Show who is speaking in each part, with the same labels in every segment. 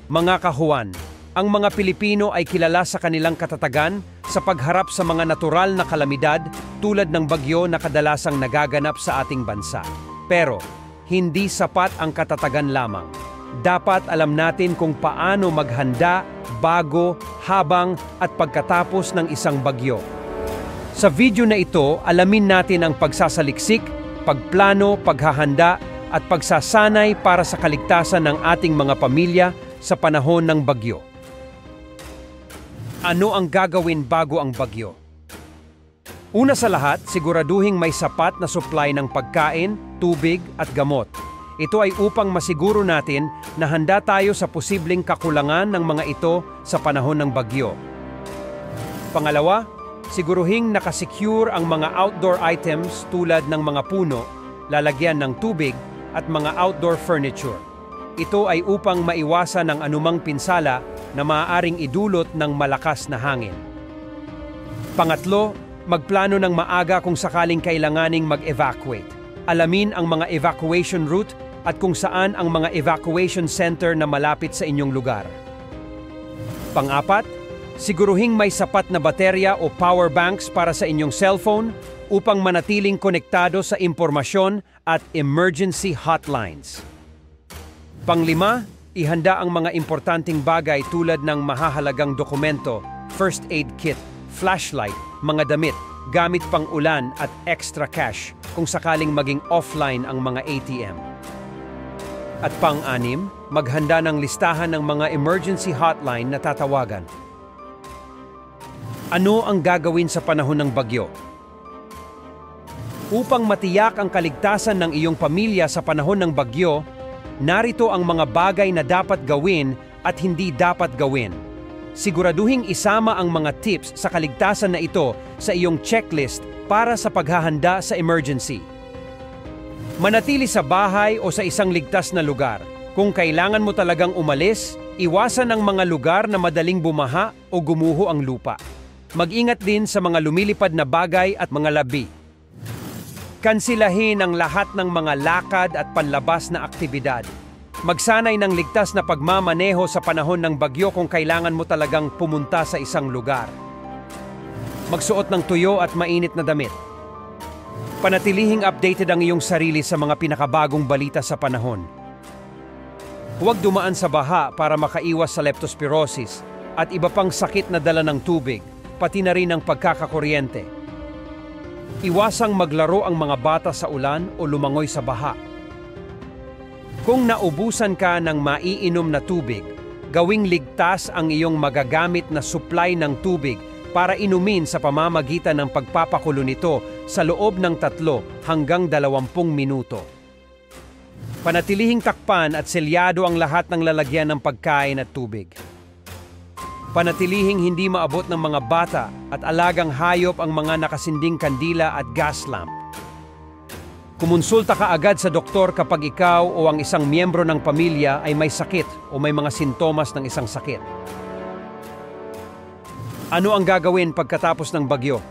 Speaker 1: Mga kahuan, ang mga Pilipino ay kilala sa kanilang katatagan sa pagharap sa mga natural na kalamidad tulad ng bagyo na kadalasang nagaganap sa ating bansa. Pero, hindi sapat ang katatagan lamang. Dapat alam natin kung paano maghanda, bago, habang at pagkatapos ng isang bagyo. Sa video na ito, alamin natin ang pagsasaliksik, pagplano, paghahanda at pagsasanay para sa kaligtasan ng ating mga pamilya sa panahon ng bagyo. Ano ang gagawin bago ang bagyo? Una sa lahat, siguraduhing may sapat na supply ng pagkain, tubig at gamot. Ito ay upang masiguro natin na handa tayo sa posibleng kakulangan ng mga ito sa panahon ng bagyo. Pangalawa, siguruhing nakasecure ang mga outdoor items tulad ng mga puno, lalagyan ng tubig at mga outdoor furniture. Ito ay upang maiwasan ang anumang pinsala na maaaring idulot ng malakas na hangin. Pangatlo, magplano ng maaga kung sakaling kailanganing mag-evacuate. Alamin ang mga evacuation route at kung saan ang mga evacuation center na malapit sa inyong lugar. Pang-apat, siguruhing may sapat na baterya o power banks para sa inyong cellphone upang manatiling konektado sa impormasyon at emergency hotlines. Pang-lima, ihanda ang mga importanteng bagay tulad ng mahahalagang dokumento, first aid kit, flashlight, mga damit, gamit pang-ulan at extra cash kung sakaling maging offline ang mga ATM. At pang-anim, maghanda ng listahan ng mga emergency hotline na tatawagan. Ano ang gagawin sa panahon ng bagyo? Upang matiyak ang kaligtasan ng iyong pamilya sa panahon ng bagyo, narito ang mga bagay na dapat gawin at hindi dapat gawin. Siguraduhing isama ang mga tips sa kaligtasan na ito sa iyong checklist para sa paghahanda sa emergency. Manatili sa bahay o sa isang ligtas na lugar. Kung kailangan mo talagang umalis, iwasan ang mga lugar na madaling bumaha o gumuho ang lupa. Mag-ingat din sa mga lumilipad na bagay at mga labi. Kansilahin ang lahat ng mga lakad at panlabas na aktibidad. Magsanay ng ligtas na pagmamaneho sa panahon ng bagyo kung kailangan mo talagang pumunta sa isang lugar. Magsuot ng tuyo at mainit na damit. Panatilihing updated ang iyong sarili sa mga pinakabagong balita sa panahon. Huwag dumaan sa baha para makaiwas sa leptospirosis at iba pang sakit na dala ng tubig, pati na rin ang pagkakakuryente. Iwasang maglaro ang mga bata sa ulan o lumangoy sa baha. Kung naubusan ka ng maiinom na tubig, gawing ligtas ang iyong magagamit na supply ng tubig para inumin sa pamamagitan ng pagpapakulo nito sa loob ng 3 hanggang 20 minuto. Panatilihing takpan at selyado ang lahat ng lalagyan ng pagkain at tubig. Panatilihing hindi maabot ng mga bata at alagang hayop ang mga nakasinding kandila at gas lamp. Kumonsulta ka agad sa doktor kapag ikaw o ang isang miyembro ng pamilya ay may sakit o may mga sintomas ng isang sakit. Ano ang gagawin pagkatapos ng bagyo?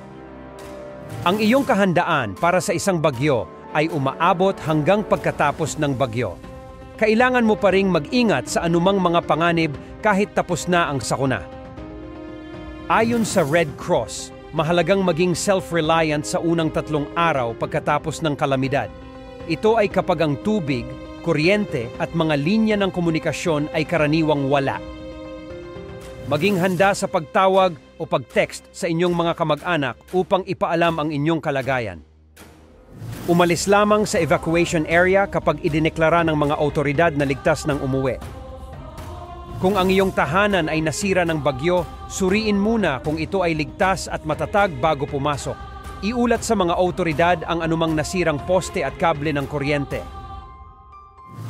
Speaker 1: Ang iyong kahandaan para sa isang bagyo ay umaabot hanggang pagkatapos ng bagyo. Kailangan mo pa ring mag-ingat sa anumang mga panganib kahit tapos na ang sakuna. Ayon sa Red Cross, mahalagang maging self-reliant sa unang 3 araw pagkatapos ng kalamidad. Ito ay kapag ang tubig, kuryente at mga linya ng komunikasyon ay karaniwang wala. Maging handa sa pagtawag o pag-text sa inyong mga kamag-anak upang ipaalam ang inyong kalagayan. Umalis lamang sa evacuation area kapag idineklara ng mga otoridad na ligtas ng umuwi. Kung ang iyong tahanan ay nasira ng bagyo, suriin muna kung ito ay ligtas at matatag bago pumasok. Iulat sa mga otoridad ang anumang nasirang poste at kable ng kuryente.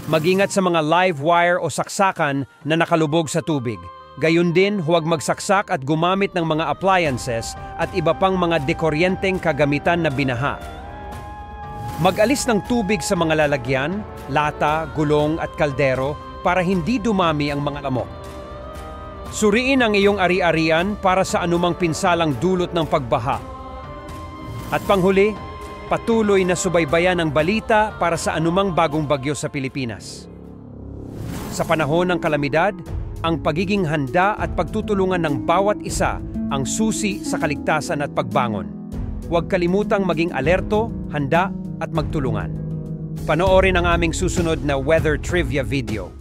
Speaker 1: Mag-ingat sa mga live wire o saksakan na nakalubog sa tubig. Gayun din, huwag magsaksak at gumamit ng mga appliances at iba pang mga dekoryenteng kagamitan na binaha. Mag-alis ng tubig sa mga lalagyan, lata, gulong at kaldero para hindi dumami ang mga lamok. Suriin ang iyong ari-arian para sa anumang pinsalang dulot ng pagbaha. At panghuli, patuloy na subaybayan ang balita para sa anumang bagong bagyo sa Pilipinas. Sa panahon ng kalamidad, Ang pagiging handa at pagtutulungan ng bawat isa ang susi sa kaligtasan at pagbangon. Huwag kalimutang maging alerto, handa at magtulungan. Panoorin ang aming susunod na weather trivia video.